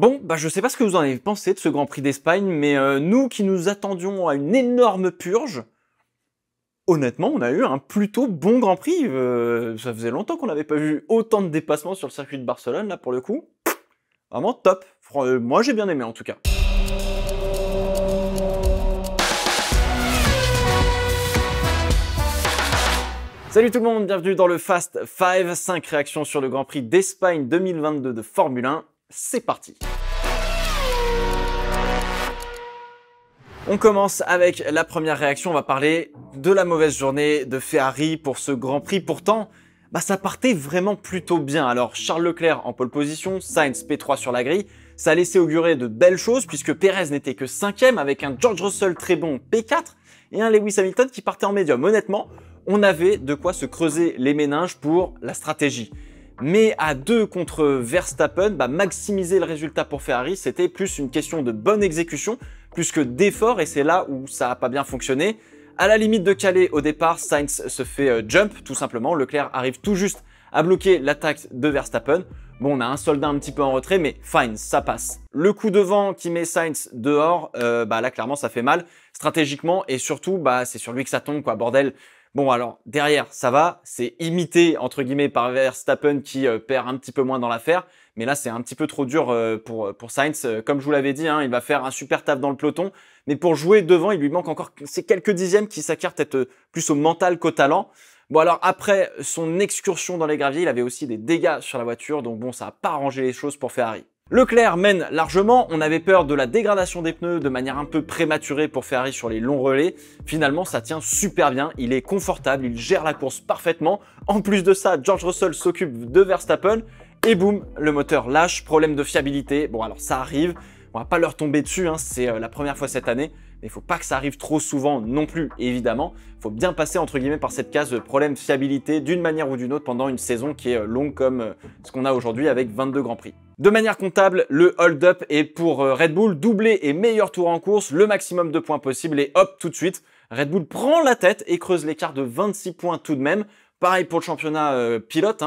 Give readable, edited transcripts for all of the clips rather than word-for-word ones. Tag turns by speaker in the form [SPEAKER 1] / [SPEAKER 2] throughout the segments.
[SPEAKER 1] Bon, bah je sais pas ce que vous en avez pensé de ce Grand Prix d'Espagne, mais nous qui nous attendions à une énorme purge, honnêtement, on a eu un plutôt bon Grand Prix. Ça faisait longtemps qu'on n'avait pas vu autant de dépassements sur le circuit de Barcelone, là pour le coup. Vraiment top. Moi j'ai bien aimé en tout cas. Salut tout le monde, bienvenue dans le Fast 5, 5 réactions sur le Grand Prix d'Espagne 2022 de Formule 1. C'est parti. On commence avec la première réaction, on va parler de la mauvaise journée de Ferrari pour ce Grand Prix. Pourtant, ça partait vraiment plutôt bien. Alors Charles Leclerc en pole position, Sainz P3 sur la grille, ça a laissé augurer de belles choses puisque Perez n'était que 5e avec un George Russell très bon P4 et un Lewis Hamilton qui partait en médium. Honnêtement, on avait de quoi se creuser les méninges pour la stratégie. Mais à 2 contre Verstappen, maximiser le résultat pour Ferrari, c'était plus une question de bonne exécution, plus que d'effort, et c'est là où ça n'a pas bien fonctionné. À la limite de caler au départ, Sainz se fait jump, tout simplement. Leclerc arrive tout juste à bloquer l'attaque de Verstappen. Bon, on a un soldat un petit peu en retrait, mais fine, ça passe. Le coup de vent qui met Sainz dehors, là, clairement, ça fait mal, stratégiquement, et surtout, c'est sur lui que ça tombe, quoi, bordel. Bon, alors, derrière, ça va, c'est imité, entre guillemets, par Verstappen qui perd un petit peu moins dans l'affaire, mais là, c'est un petit peu trop dur pour Sainz. Comme je vous l'avais dit, il va faire un super taf dans le peloton, mais pour jouer devant, il lui manque encore ces quelques dixièmes qui s'acquièrent peut-être plus au mental qu'au talent. Bon, alors, après son excursion dans les graviers, il avait aussi des dégâts sur la voiture, donc bon, ça n'a pas arrangé les choses pour Ferrari. Leclerc mène largement, on avait peur de la dégradation des pneus de manière un peu prématurée pour Ferrari sur les longs relais. Finalement, ça tient super bien, il est confortable, il gère la course parfaitement. En plus de ça, George Russell s'occupe de Verstappen et boum, le moteur lâche, problème de fiabilité. Bon, alors ça arrive, on va pas leur tomber dessus, c'est la première fois cette année. Mais il faut pas que ça arrive trop souvent non plus, évidemment. Il faut bien passer entre guillemets par cette case problème de fiabilité d'une manière ou d'une autre pendant une saison qui est longue comme ce qu'on a aujourd'hui avec 22 Grands Prix. De manière comptable, le hold-up est pour Red Bull, doublé et meilleur tour en course, le maximum de points possible et hop, tout de suite, Red Bull prend la tête et creuse l'écart de 26 points tout de même. Pareil pour le championnat pilote,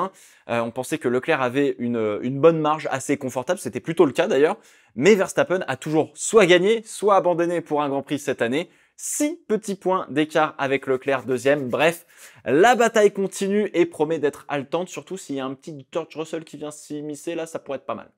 [SPEAKER 1] on pensait que Leclerc avait une bonne marge assez confortable, c'était plutôt le cas d'ailleurs, mais Verstappen a toujours soit gagné, soit abandonné pour un Grand Prix cette année. 6 petits points d'écart avec Leclerc deuxième. Bref, la bataille continue et promet d'être haletante, surtout s'il y a un petit George Russell qui vient s'immiscer, là ça pourrait être pas mal.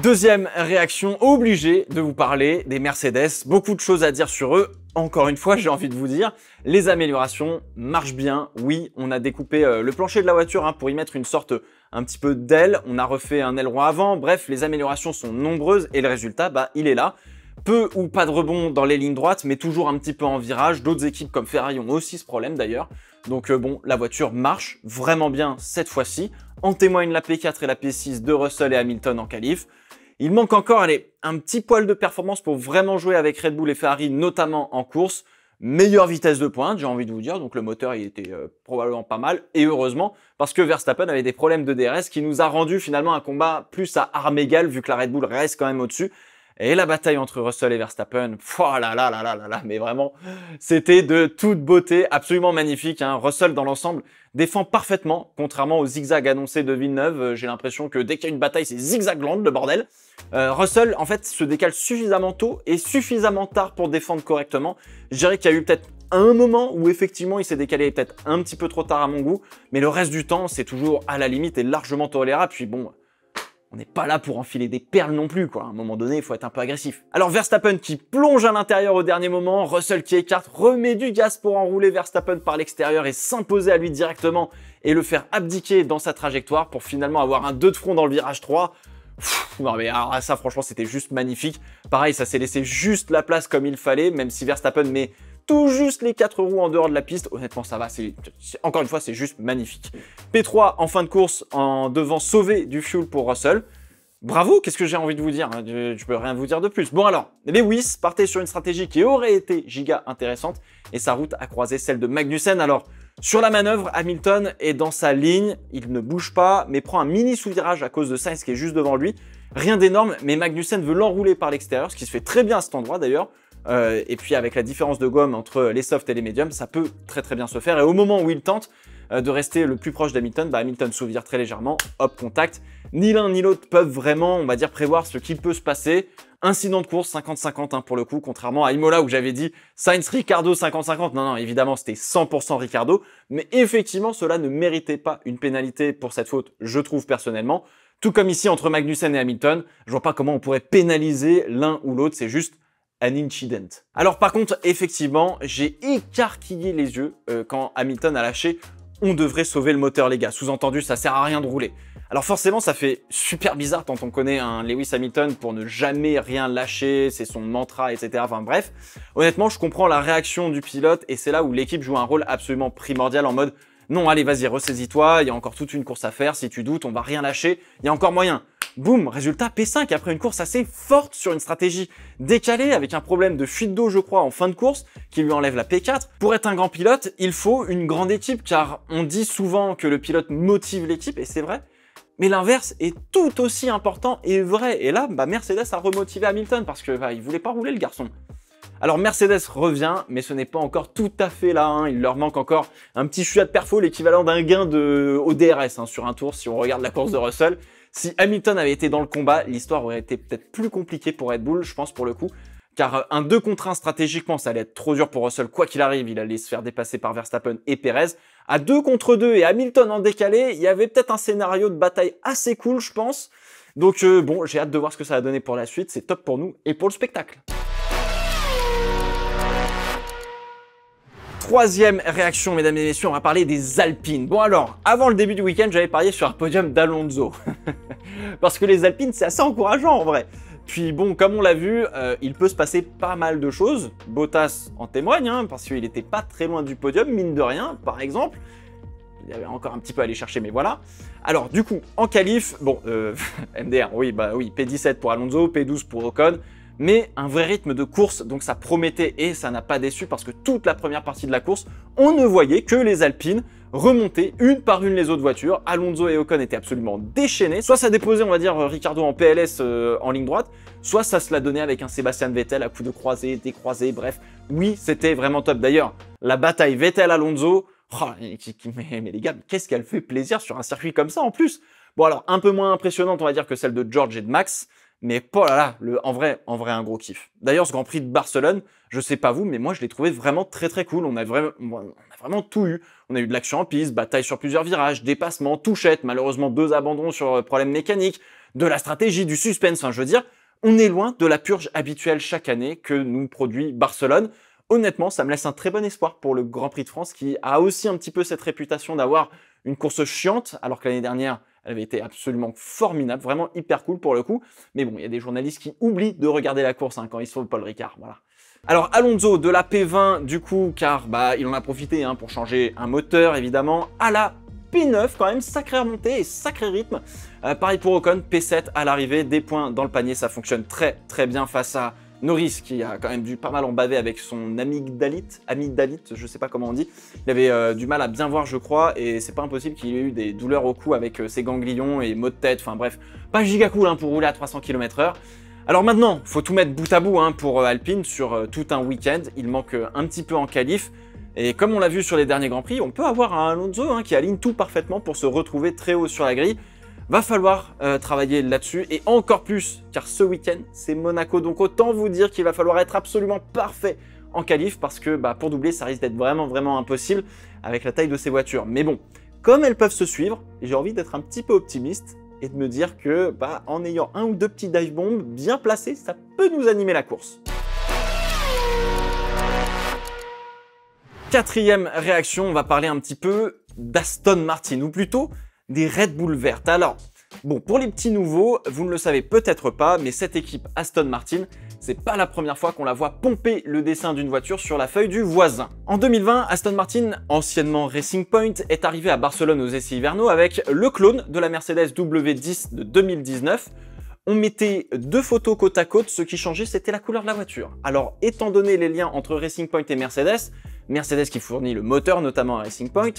[SPEAKER 1] Deuxième réaction, obligé de vous parler des Mercedes. Beaucoup de choses à dire sur eux. Encore une fois, j'ai envie de vous dire, les améliorations marchent bien. Oui, on a découpé le plancher de la voiture pour y mettre une sorte un petit peu d'aile. On a refait un aileron avant. Bref, les améliorations sont nombreuses et le résultat, il est là. Peu ou pas de rebond dans les lignes droites, mais toujours un petit peu en virage. D'autres équipes comme Ferrari ont aussi ce problème d'ailleurs. Donc bon, la voiture marche vraiment bien cette fois-ci. En témoignent la P4 et la P6 de Russell et Hamilton en qualif. Il manque encore un petit poil de performance pour vraiment jouer avec Red Bull et Ferrari, notamment en course. Meilleure vitesse de pointe, j'ai envie de vous dire, donc le moteur il était probablement pas mal, et heureusement, parce que Verstappen avait des problèmes de DRS qui nous a rendu finalement un combat plus à armes égales, vu que la Red Bull reste quand même au-dessus. Et la bataille entre Russell et Verstappen, mais vraiment, c'était de toute beauté, absolument magnifique. Russell, dans l'ensemble, défend parfaitement, contrairement au zigzag annoncé de Villeneuve. J'ai l'impression que dès qu'il y a une bataille, c'est zigzagland, le bordel. Russell, en fait, se décale suffisamment tôt et suffisamment tard pour défendre correctement. Je dirais qu'il y a eu peut-être un moment où effectivement il s'est décalé peut-être un petit peu trop tard à mon goût, mais le reste du temps, c'est toujours à la limite et largement tolérable. Puis bon, on n'est pas là pour enfiler des perles non plus, quoi. À un moment donné, il faut être un peu agressif. Alors Verstappen qui plonge à l'intérieur au dernier moment, Russell qui écarte, remet du gaz pour enrouler Verstappen par l'extérieur et s'imposer à lui directement et le faire abdiquer dans sa trajectoire pour finalement avoir un 2 de front dans le virage 3. Non mais alors ça franchement c'était juste magnifique. Pareil, ça s'est laissé juste la place comme il fallait, même si Verstappen met tout juste les 4 roues en dehors de la piste. Honnêtement, ça va, encore une fois, c'est juste magnifique. P3 en fin de course, en devant sauver du fuel pour Russell. Bravo, qu'est-ce que j'ai envie de vous dire, je peux rien vous dire de plus. Bon alors, Lewis partait sur une stratégie qui aurait été giga intéressante et sa route a croisé celle de Magnussen. Alors, sur la manœuvre, Hamilton est dans sa ligne, il ne bouge pas, mais prend un mini sous-virage à cause de Sainz qui est juste devant lui. Rien d'énorme, mais Magnussen veut l'enrouler par l'extérieur, ce qui se fait très bien à cet endroit d'ailleurs. Et puis avec la différence de gomme entre les softs et les médiums, ça peut très bien se faire. Et au moment où il tente, de rester le plus proche d'Hamilton, bah Hamilton se vire très légèrement, hop, contact. Ni l'un ni l'autre peuvent vraiment, on va dire, prévoir ce qui peut se passer. Incident de course 50-50 hein, pour le coup, contrairement à Imola où j'avais dit Sainz-Ricciardo 50-50. Non, évidemment, c'était 100% Ricciardo. Mais effectivement, cela ne méritait pas une pénalité pour cette faute, je trouve personnellement. Tout comme ici entre Magnussen et Hamilton, je vois pas comment on pourrait pénaliser l'un ou l'autre, c'est juste un incident. Alors par contre, effectivement, j'ai écarquillé les yeux quand Hamilton a lâché « on devrait sauver le moteur les gars ». Sous-entendu, ça sert à rien de rouler. Alors forcément, ça fait super bizarre quand on connaît un Lewis Hamilton pour ne jamais rien lâcher, c'est son mantra, etc. Enfin bref, honnêtement, je comprends la réaction du pilote et c'est là où l'équipe joue un rôle absolument primordial en mode « non, allez, vas-y, ressaisis-toi, il y a encore toute une course à faire, si tu doutes, on va rien lâcher, il y a encore moyen ». Boum, résultat P5 après une course assez forte sur une stratégie décalée avec un problème de fuite d'eau je crois en fin de course qui lui enlève la P4. Pour être un grand pilote, il faut une grande équipe car on dit souvent que le pilote motive l'équipe et c'est vrai. Mais l'inverse est tout aussi important et vrai. Et là, bah, Mercedes a remotivé Hamilton parce que il voulait pas rouler le garçon. Alors Mercedes revient, mais ce n'est pas encore tout à fait là. Hein. Il leur manque encore un petit chouïa de perfo, l'équivalent d'un gain au DRS hein, sur un tour si on regarde la course de Russell. Si Hamilton avait été dans le combat, l'histoire aurait été peut-être plus compliquée pour Red Bull, je pense pour le coup. Car un 2 contre 1 stratégiquement, ça allait être trop dur pour Russell. Quoi qu'il arrive, il allait se faire dépasser par Verstappen et Perez. À 2 contre 2 et Hamilton en décalé, il y avait peut-être un scénario de bataille assez cool, je pense. Donc bon, j'ai hâte de voir ce que ça va donner pour la suite. C'est top pour nous et pour le spectacle. Troisième réaction, mesdames et messieurs, on va parler des Alpines. Bon alors, avant le début du week-end, j'avais parié sur un podium d'Alonso. Parce que les Alpines, c'est assez encourageant en vrai. Puis bon, comme on l'a vu, il peut se passer pas mal de choses. Bottas en témoigne, hein, parce qu'il n'était pas très loin du podium, mine de rien, par exemple. Il y avait encore un petit peu à aller chercher, mais voilà. Alors du coup, en qualif, bon, MDR, oui, bah oui, P17 pour Alonso, P12 pour Ocon. Mais un vrai rythme de course, donc ça promettait et ça n'a pas déçu parce que toute la première partie de la course, on ne voyait que les Alpines remonter une par une les autres voitures. Alonso et Ocon étaient absolument déchaînés. Soit ça déposait, on va dire, Ricciardo en PLS en ligne droite, soit ça se la donnait avec un Sébastien Vettel à coups de croisés, décroisés, bref. Oui, c'était vraiment top. D'ailleurs, la bataille Vettel-Alonso, oh, mais les gars, qu'est-ce qu'elle fait plaisir sur un circuit comme ça en plus. Bon alors, un peu moins impressionnante, on va dire, que celle de George et de Max. Mais oh là là, en vrai, un gros kiff. D'ailleurs, ce Grand Prix de Barcelone, je sais pas vous, mais moi je l'ai trouvé vraiment très cool. On a vraiment tout eu. On a eu de l'action en piste, bataille sur plusieurs virages, dépassement, touchette, malheureusement 2 abandons sur problème mécanique, de la stratégie, du suspense, enfin je veux dire, on est loin de la purge habituelle chaque année que nous produit Barcelone. Honnêtement, ça me laisse un très bon espoir pour le Grand Prix de France qui a aussi un petit peu cette réputation d'avoir une course chiante, alors que l'année dernière, elle avait été absolument formidable, vraiment hyper cool pour le coup. Mais bon, il y a des journalistes qui oublient de regarder la course hein, quand ils sont Paul Ricard, voilà. Alors Alonso de la P20 du coup, car bah il en a profité hein, pour changer un moteur évidemment, à la P9 quand même, sacrée remontée et sacré rythme. Pareil pour Ocon, P7 à l'arrivée, des points dans le panier, ça fonctionne très bien face à Norris qui a quand même dû pas mal en baver avec son amygdalite, je sais pas comment on dit. Il avait du mal à bien voir je crois et c'est pas impossible qu'il ait eu des douleurs au cou avec ses ganglions et maux de tête, enfin bref, pas giga cool hein, pour rouler à 300 km/h. Alors maintenant, faut tout mettre bout à bout hein, pour Alpine sur tout un week-end, il manque un petit peu en qualif. Et comme on l'a vu sur les derniers Grands Prix, on peut avoir un Alonso hein, qui aligne tout parfaitement pour se retrouver très haut sur la grille. Va falloir travailler là-dessus et encore plus, car ce week-end, c'est Monaco. Donc autant vous dire qu'il va falloir être absolument parfait en qualif parce que bah, pour doubler, ça risque d'être vraiment impossible avec la taille de ces voitures. Mais bon, comme elles peuvent se suivre, j'ai envie d'être un petit peu optimiste et de me dire que bah, en ayant un ou deux petits dive bombs bien placés, ça peut nous animer la course. Quatrième réaction, on va parler un petit peu d'Aston Martin, ou plutôt des Red Bull vertes. Alors, bon, pour les petits nouveaux, vous ne le savez peut-être pas, mais cette équipe Aston Martin, c'est pas la première fois qu'on la voit pomper le dessin d'une voiture sur la feuille du voisin. En 2020, Aston Martin, anciennement Racing Point, est arrivé à Barcelone aux essais hivernaux avec le clone de la Mercedes W10 de 2019. On mettait 2 photos côte à côte, ce qui changeait, c'était la couleur de la voiture. Alors, étant donné les liens entre Racing Point et Mercedes qui fournit le moteur notamment à Racing Point,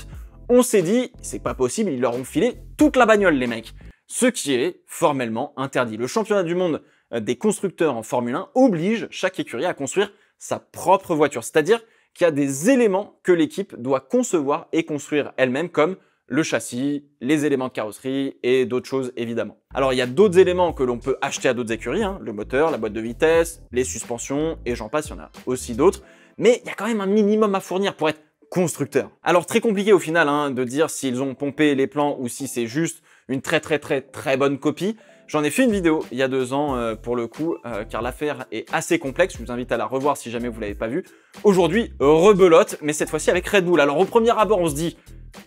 [SPEAKER 1] on s'est dit, c'est pas possible, ils leur ont filé toute la bagnole les mecs. Ce qui est formellement interdit. Le championnat du monde des constructeurs en Formule 1 oblige chaque écurie à construire sa propre voiture. C'est-à-dire qu'il y a des éléments que l'équipe doit concevoir et construire elle-même, comme le châssis, les éléments de carrosserie et d'autres choses évidemment. Alors il y a d'autres éléments que l'on peut acheter à d'autres écuries, hein, le moteur, la boîte de vitesse, les suspensions et j'en passe, il y en a aussi d'autres, mais il y a quand même un minimum à fournir pour être constructeur. Alors très compliqué au final hein, de dire s'ils ont pompé les plans ou si c'est juste une très bonne copie. J'en ai fait une vidéo il y a 2 ans pour le coup, car l'affaire est assez complexe, je vous invite à la revoir si jamais vous l'avez pas vue. Aujourd'hui, rebelote, mais cette fois-ci avec Red Bull. Alors au premier abord, on se dit,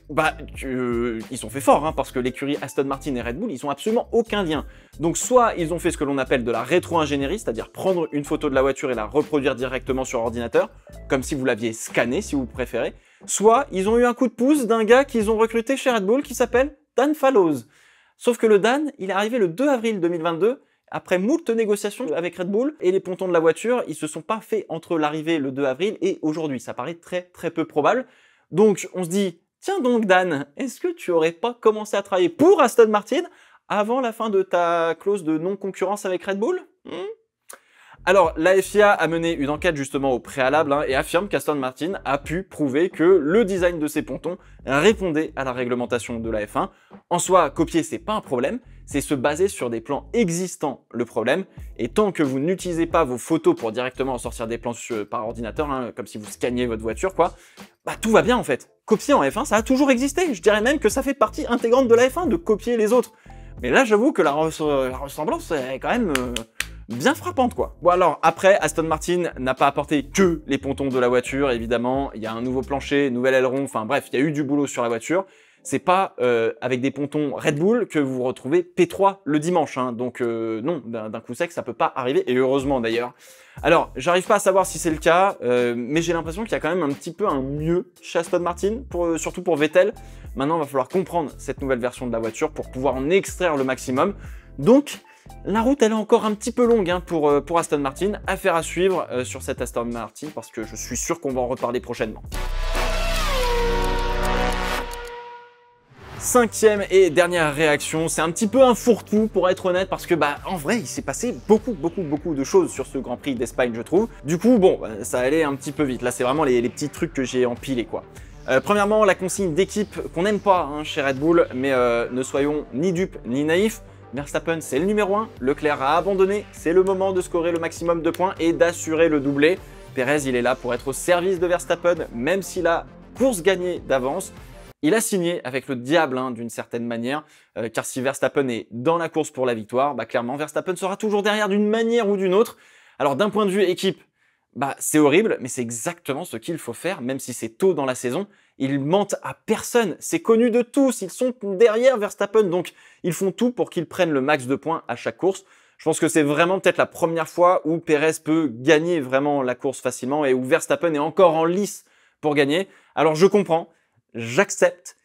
[SPEAKER 1] ils sont fait forts, hein, parce que l'écurie Aston Martin et Red Bull, ils ont absolument aucun lien. Donc soit ils ont fait ce que l'on appelle de la rétro-ingénierie, c'est-à-dire prendre une photo de la voiture et la reproduire directement sur ordinateur, comme si vous l'aviez scanné si vous préférez, soit ils ont eu un coup de pouce d'un gars qu'ils ont recruté chez Red Bull qui s'appelle Dan Fallows. Sauf que le Dan, il est arrivé le 2 avril 2022, après moult négociations avec Red Bull, et les pontons de la voiture, ils se sont pas faits entre l'arrivée le 2 avril et aujourd'hui. Ça paraît très peu probable. Donc on se dit, tiens donc Dan, est-ce que tu aurais pas commencé à travailler pour Aston Martin avant la fin de ta clause de non-concurrence avec Red Bull? Alors, la FIA a mené une enquête justement au préalable hein, et affirme qu'Aston Martin a pu prouver que le design de ses pontons répondait à la réglementation de la F1. En soi, copier, c'est pas un problème, c'est se baser sur des plans existants le problème. Et tant que vous n'utilisez pas vos photos pour directement sortir des plans par ordinateur, hein, comme si vous scanniez votre voiture, quoi, tout va bien en fait. Copier en F1, ça a toujours existé. Je dirais même que ça fait partie intégrante de la F1 de copier les autres. Mais là, j'avoue que la ressemblance est quand même bien frappante, quoi. Bon alors, après, Aston Martin n'a pas apporté que les pontons de la voiture, évidemment. Il y a un nouveau plancher, nouvel aileron, enfin bref, il y a eu du boulot sur la voiture. C'est pas avec des pontons Red Bull que vous retrouvez P3 le dimanche, hein. Donc non, d'un coup sec, ça peut pas arriver, et heureusement d'ailleurs. Alors, j'arrive pas à savoir si c'est le cas, mais j'ai l'impression qu'il y a quand même un petit peu un mieux chez Aston Martin, surtout pour Vettel. Maintenant, il va falloir comprendre cette nouvelle version de la voiture pour pouvoir en extraire le maximum. Donc, la route, elle est encore un petit peu longue hein, pour Aston Martin. Affaire à suivre sur cette Aston Martin, parce que je suis sûr qu'on va en reparler prochainement. 5e et dernière réaction, c'est un petit peu un fourre-tout pour être honnête, parce que en vrai il s'est passé beaucoup de choses sur ce Grand Prix d'Espagne je trouve. Du coup bon, ça allait un petit peu vite, là c'est vraiment les petits trucs que j'ai empilés quoi. Premièrement, la consigne d'équipe qu'on n'aime pas hein, chez Red Bull, mais ne soyons ni dupes ni naïfs. Verstappen c'est le numéro 1, Leclerc a abandonné, c'est le moment de scorer le maximum de points et d'assurer le doublé. Perez il est là pour être au service de Verstappen, même s'il a course gagnée d'avance. Il a signé avec le diable hein, d'une certaine manière, car si Verstappen est dans la course pour la victoire, clairement Verstappen sera toujours derrière d'une manière ou d'une autre. Alors d'un point de vue équipe, c'est horrible, mais c'est exactement ce qu'il faut faire, même si c'est tôt dans la saison. Ils mentent à personne, c'est connu de tous, ils sont derrière Verstappen, donc ils font tout pour qu'ils prennent le max de points à chaque course. Je pense que c'est vraiment peut-être la première fois où Perez peut gagner vraiment la course facilement et où Verstappen est encore en lice pour gagner. Alors je comprends, j'accepte,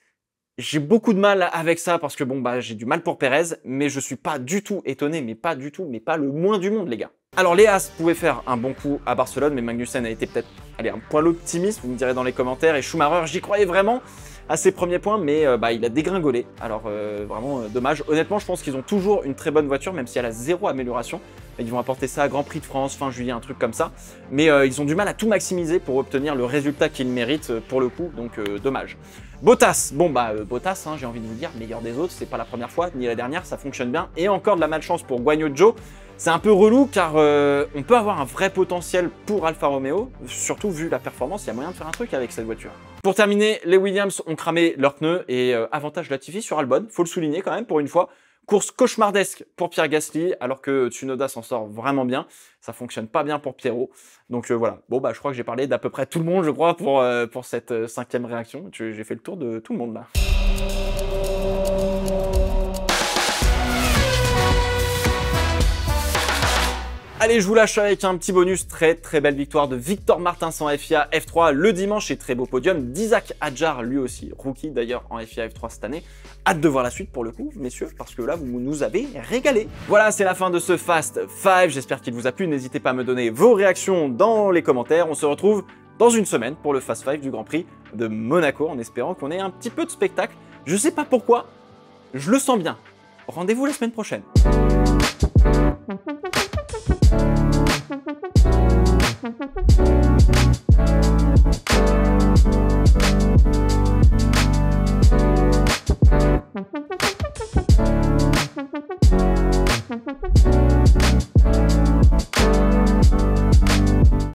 [SPEAKER 1] j'ai beaucoup de mal avec ça parce que j'ai du mal pour Perez, mais je suis pas du tout étonné, mais pas du tout, mais pas le moins du monde les gars. Alors les As pouvaient faire un bon coup à Barcelone, mais Magnussen a été peut-être un poil optimiste, vous me direz dans les commentaires, et Schumacher, j'y croyais vraiment à ses premiers points, mais il a dégringolé, alors vraiment dommage. Honnêtement, je pense qu'ils ont toujours une très bonne voiture, même si elle a 0 amélioration. Ils vont apporter ça à Grand Prix de France, fin juillet, un truc comme ça. Mais ils ont du mal à tout maximiser pour obtenir le résultat qu'ils méritent pour le coup, donc dommage. Bottas, Bottas, hein, j'ai envie de vous dire, meilleur des autres, c'est pas la première fois, ni la dernière, ça fonctionne bien. Et encore de la malchance pour Guanyu Zhou. C'est un peu relou car on peut avoir un vrai potentiel pour Alfa Romeo, surtout vu la performance, il y a moyen de faire un truc avec cette voiture. Pour terminer, les Williams ont cramé leurs pneus et avantage Latifi sur Albon, faut le souligner quand même pour une fois. Course cauchemardesque pour Pierre Gasly, alors que Tsunoda s'en sort vraiment bien. Ça fonctionne pas bien pour Pierrot. Donc voilà, je crois que j'ai parlé d'à peu près tout le monde, je crois, pour cette 5e réaction. J'ai fait le tour de tout le monde là. Allez, je vous lâche avec un petit bonus, très belle victoire de Victor Martins en FIA F3 le dimanche et très beau podium d'Isaac Hadjar, lui aussi, rookie d'ailleurs en FIA F3 cette année. Hâte de voir la suite pour le coup, messieurs, parce que là, vous nous avez régalé. Voilà, c'est la fin de ce Fast 5, j'espère qu'il vous a plu, n'hésitez pas à me donner vos réactions dans les commentaires. On se retrouve dans une semaine pour le Fast 5 du Grand Prix de Monaco, en espérant qu'on ait un petit peu de spectacle. Je sais pas pourquoi, je le sens bien. Rendez-vous la semaine prochaine.